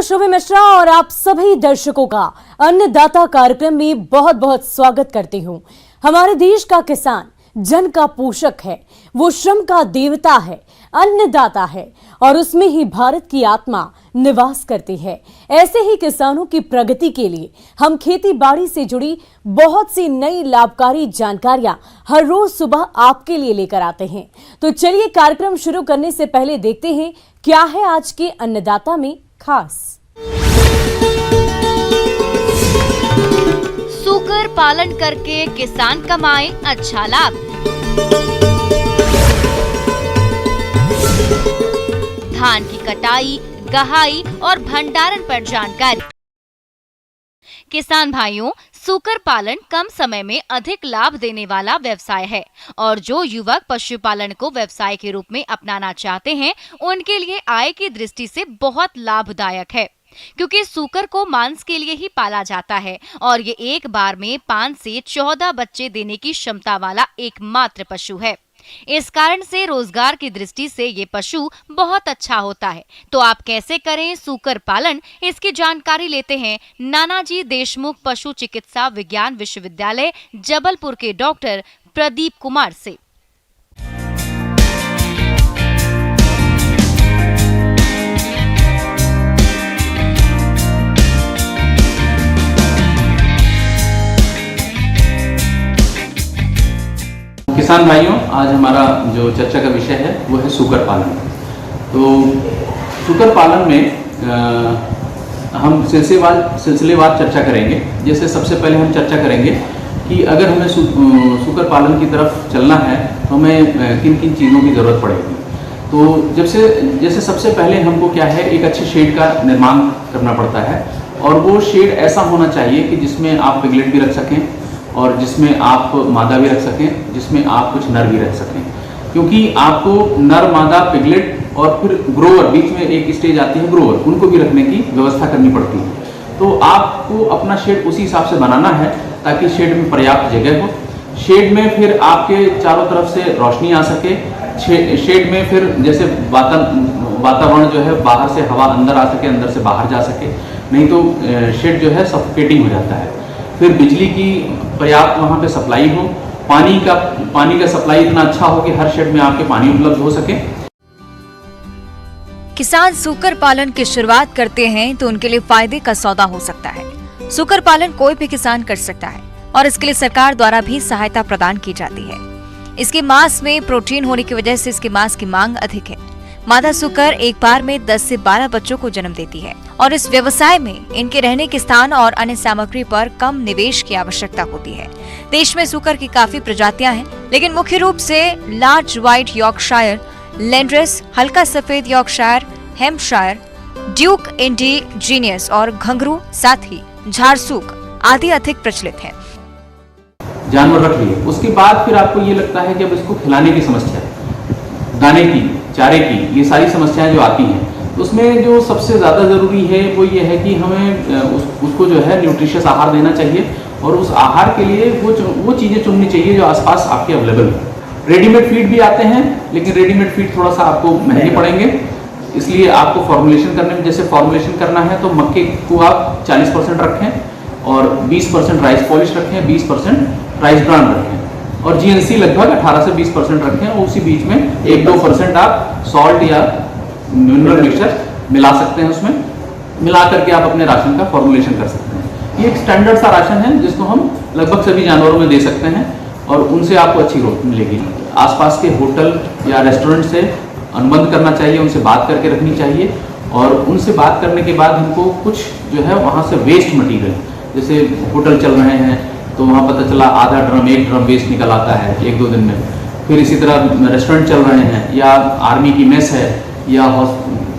शुभम मिश्रा और आप सभी दर्शकों का अन्नदाता कार्यक्रम में बहुत बहुत स्वागत करती हूं। हमारे देश का किसान जन का पोषक है, वो श्रम का देवता है, अन्नदाता है और उसमें ही भारत की आत्मा निवास करती है। ऐसे ही किसानों की प्रगति के लिए हम खेती बाड़ी से जुड़ी बहुत सी नई लाभकारी जानकारियां हर रोज सुबह आपके लिए लेकर आते हैं। तो चलिए कार्यक्रम शुरू करने से पहले देखते हैं क्या है आज के अन्नदाता में खास। सूकर पालन करके किसान कमाए अच्छा लाभ। धान की कटाई, गहाई और भंडारण पर जानकारी। किसान भाइयों, सूकर पालन कम समय में अधिक लाभ देने वाला व्यवसाय है और जो युवक पशुपालन को व्यवसाय के रूप में अपनाना चाहते हैं उनके लिए आय की दृष्टि से बहुत लाभदायक है, क्योंकि सूकर को मांस के लिए ही पाला जाता है और ये एक बार में 5 से 14 बच्चे देने की क्षमता वाला एकमात्र पशु है। इस कारण से रोजगार की दृष्टि से ये पशु बहुत अच्छा होता है। तो आप कैसे करें सूकर पालन, इसकी जानकारी लेते हैं नानाजी देशमुख पशु चिकित्सा विज्ञान विश्वविद्यालय जबलपुर के डॉक्टर प्रदीप कुमार से। किसान भाइयों, आज हमारा जो चर्चा का विषय है वो है सूकर पालन। तो सूकर पालन में हम सिलसिलेवार चर्चा करेंगे। जैसे सबसे पहले हम चर्चा करेंगे कि अगर हमें सूकर पालन की तरफ चलना है तो हमें किन किन चीज़ों की ज़रूरत पड़ेगी। तो जैसे सबसे पहले हमको क्या है, एक अच्छे शेड का निर्माण करना पड़ता है और वो शेड ऐसा होना चाहिए कि जिसमें आप पिगलेट भी रख सकें और जिसमें आप मादा भी रख सकें, जिसमें आप कुछ नर भी रख सकें, क्योंकि आपको नर, मादा, पिगलेट और फिर ग्रोवर, बीच में एक स्टेज आती है ग्रोवर, उनको भी रखने की व्यवस्था करनी पड़ती है। तो आपको अपना शेड उसी हिसाब से बनाना है ताकि शेड में पर्याप्त जगह हो। शेड में फिर आपके चारों तरफ से रोशनी आ सके। शेड में फिर जैसे वातावरण जो है, बाहर से हवा अंदर आ सके, अंदर से बाहर जा सके, नहीं तो शेड जो है सफोकेटिंग हो जाता है। फिर बिजली की पर्याप्त वहाँ पे सप्लाई हो, पानी का सप्लाई इतना अच्छा हो कि हर शेड में आपके पानी उपलब्ध हो सके। किसान सूकर पालन की शुरुआत करते हैं तो उनके लिए फायदे का सौदा हो सकता है। सूकर पालन कोई भी किसान कर सकता है और इसके लिए सरकार द्वारा भी सहायता प्रदान की जाती है। इसके मांस में प्रोटीन होने की वजह से इसके मांस की मांग अधिक है। मादा सूकर एक बार में 10 से 12 बच्चों को जन्म देती है और इस व्यवसाय में इनके रहने के स्थान और अन्य सामग्री पर कम निवेश की आवश्यकता होती है। देश में सूकर की काफी प्रजातियां हैं, लेकिन मुख्य रूप से लार्ज व्हाइट यॉर्कशायर, लैंड्रेस, हल्का सफेद यॉर्कशायर, हैम्पशायर, ड्यूक इंडिजीनियस और घंघरू, साथ ही झारसूक आदि अधिक प्रचलित हैं। जानवर रख लिए, उसके बाद फिर आपको ये लगता है कि अब इसको खिलाने की समस्या है, दाने की, चारे की, ये सारी समस्याएं जो आती हैं, उसमें जो सबसे ज़्यादा ज़रूरी है वो ये है कि हमें उसको जो है न्यूट्रिशियस आहार देना चाहिए और उस आहार के लिए वो चीज़ें चुननी चाहिए जो आसपास आपके अवेलेबल है। रेडीमेड फीड भी आते हैं, लेकिन रेडीमेड फीड थोड़ा सा आपको महंगे पड़ेंगे, इसलिए आपको फॉर्मुलेशन करने में, जैसे फॉर्मुलेशन करना है तो मक्के को आप 40% रखें और 20% राइस पॉलिश रखें, 20% राइस ब्रान रखें और जीएनसी लगभग 18 से 20% रखें और उसी बीच में 1-2% आप सॉल्ट या मिनरल मिक्सचर मिला सकते हैं। उसमें मिला करके आप अपने राशन का फॉर्मुलेशन कर सकते हैं। ये एक स्टैंडर्ड सा राशन है जिसको हम लगभग सभी जानवरों में दे सकते हैं और उनसे आपको अच्छी ग्रोथ मिलेगी। आसपास के होटल या रेस्टोरेंट से अनुबंध करना चाहिए, उनसे बात करके रखनी चाहिए और उनसे बात करने के बाद हमको कुछ जो है वहाँ से वेस्ट मटीरियल, जैसे होटल चल रहे हैं तो वहाँ पता चला आधा ड्रम, 1 ड्रम वेस्ट निकल आता है 1-2 दिन में। फिर इसी तरह रेस्टोरेंट चल रहे हैं या आर्मी की मेस है या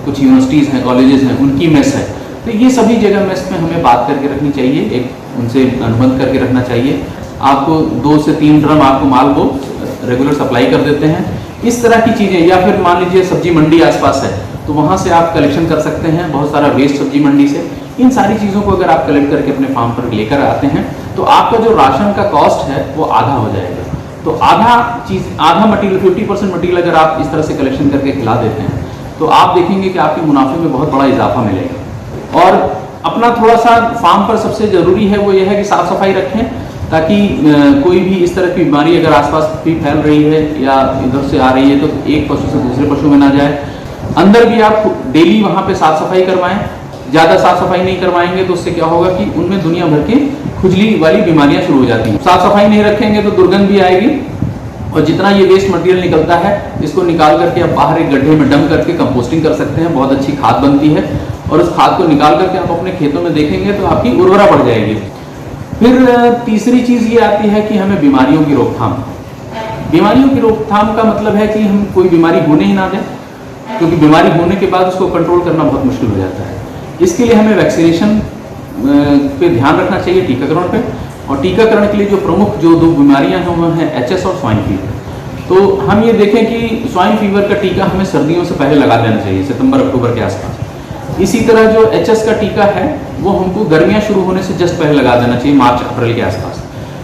कुछ यूनिवर्सिटीज़ हैं, कॉलेजेस हैं, उनकी मेस है, तो ये सभी जगह मेस में हमें बात करके रखनी चाहिए, एक उनसे अनुबंध करके रखना चाहिए। आपको 2 से 3 ड्रम आपको माल को रेगुलर सप्लाई कर देते हैं। इस तरह की चीज़ें, या फिर मान लीजिए सब्जी मंडी आसपास है तो वहाँ से आप कलेक्शन कर सकते हैं, बहुत सारा वेस्ट सब्जी मंडी से। इन सारी चीज़ों को अगर आप कलेक्ट करके अपने फार्म पर लेकर आते हैं तो आपका जो राशन का कॉस्ट है वो आधा हो जाएगा। तो आधा मटीरियल, 50% मटीरियल अगर आप इस तरह से कलेक्शन करके खिला देते हैं तो आप देखेंगे कि आपके मुनाफे में बहुत बड़ा इजाफा मिलेगा। और अपना थोड़ा सा फार्म पर सबसे जरूरी है वो यह है कि साफ सफाई रखें, ताकि कोई भी इस तरह की बीमारी अगर आसपास भी फैल रही है या इधर से आ रही है तो एक पशु से दूसरे पशु में ना जाए। अंदर भी आप डेली वहाँ पे साफ सफाई करवाएं। ज़्यादा साफ सफाई नहीं करवाएंगे तो उससे क्या होगा कि उनमें दुनिया भर की खुजली वाली बीमारियां शुरू हो जाती हैं। साफ सफाई नहीं रखेंगे तो दुर्गंध भी आएगी, और जितना ये वेस्ट मटेरियल निकलता है इसको निकाल करके आप बाहर एक गड्ढे में डंप करके कंपोस्टिंग कर सकते हैं, बहुत अच्छी खाद बनती है, और उस खाद को निकाल करके आप अपने खेतों में देखेंगे तो आपकी उर्वरा बढ़ जाएगी। फिर तीसरी चीज़ ये आती है कि हमें बीमारियों की रोकथाम। बीमारियों की रोकथाम का मतलब है कि हम कोई बीमारी होने ही ना दें, क्योंकि बीमारी होने के बाद उसको कंट्रोल करना बहुत मुश्किल हो जाता है। इसके लिए हमें वैक्सीनेशन पे ध्यान रखना चाहिए, टीकाकरण पे। और टीकाकरण के लिए जो प्रमुख जो 2 बीमारियां हैं वो हैं एचएस और स्वाइन फीवर। तो हम ये देखें कि स्वाइन फीवर का टीका हमें सर्दियों से पहले लगा देना चाहिए, सितंबर-अक्टूबर के आसपास। इसी तरह जो एचएस का टीका है वो हमको गर्मियां शुरू होने से जस्ट पहले लगा देना चाहिए, मार्च-अप्रैल के आसपास।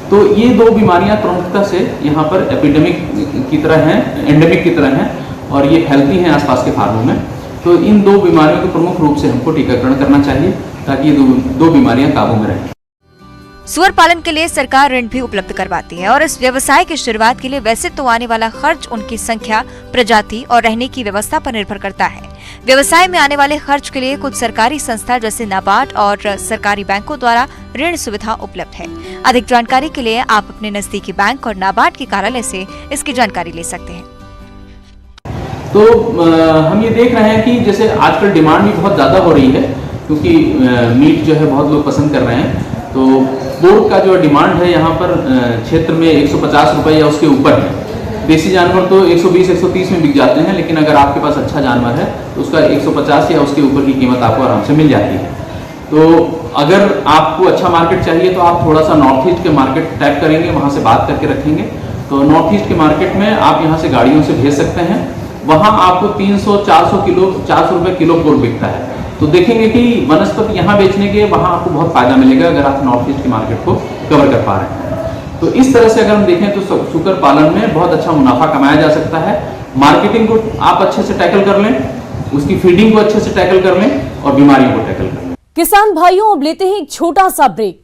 तो ये 2 बीमारियां प्रमुखता से यहाँ पर एपिडेमिक की तरह हैं, एंडेमिक की तरह हैं, और ये फैलती हैं आसपास के फार्मों में। तो इन 2 बीमारियों को प्रमुख रूप से हमको टीकाकरण करना चाहिए ताकि ये दो बीमारियां काबू में रहें। सुअर पालन के लिए सरकार ऋण भी उपलब्ध करवाती है और इस व्यवसाय की शुरुआत के लिए वैसे तो आने वाला खर्च उनकी संख्या, प्रजाति और रहने की व्यवस्था पर निर्भर करता है। व्यवसाय में आने वाले खर्च के लिए कुछ सरकारी संस्था जैसे नाबार्ड और सरकारी बैंकों द्वारा ऋण सुविधा उपलब्ध है। अधिक जानकारी के लिए आप अपने नजदीकी बैंक और नाबार्ड के कार्यालय से इसकी जानकारी ले सकते हैं। तो हम ये देख रहे हैं कि जैसे आजकल डिमांड भी बहुत ज़्यादा हो रही है, क्योंकि मीट जो है बहुत लोग पसंद कर रहे हैं। तो पोर्क का जो डिमांड है यहाँ पर क्षेत्र में 150 रुपये या उसके ऊपर है। देसी जानवर तो 120-130 में बिक जाते हैं, लेकिन अगर आपके पास अच्छा जानवर है तो उसका 150 या उसके ऊपर की कीमत आपको आराम से मिल जाती है। तो अगर आपको अच्छा मार्केट चाहिए तो आप थोड़ा सा नॉर्थ ईस्ट के मार्केट टैप करेंगे, वहाँ से बात करके रखेंगे। तो नॉर्थ ईस्ट के मार्केट में आप यहाँ से गाड़ियों से भेज सकते हैं, वहाँ आपको 300-400 रुपये किलो पोर्क बिकता है। तो देखेंगे कि वनस्पति यहाँ बेचने के वहाँ आपको बहुत फायदा मिलेगा अगर आप नॉर्थ ईस्ट के मार्केट को कवर कर पा रहे हैं। तो इस तरह से अगर हम देखें तो सुकर पालन में बहुत अच्छा मुनाफा कमाया जा सकता है। मार्केटिंग को आप अच्छे से टैकल कर लें, उसकी फीडिंग को अच्छे से टैकल कर लें और बीमारियों को टैकल कर लें। किसान भाइयों, अब लेते हैं एक छोटा सा ब्रेक।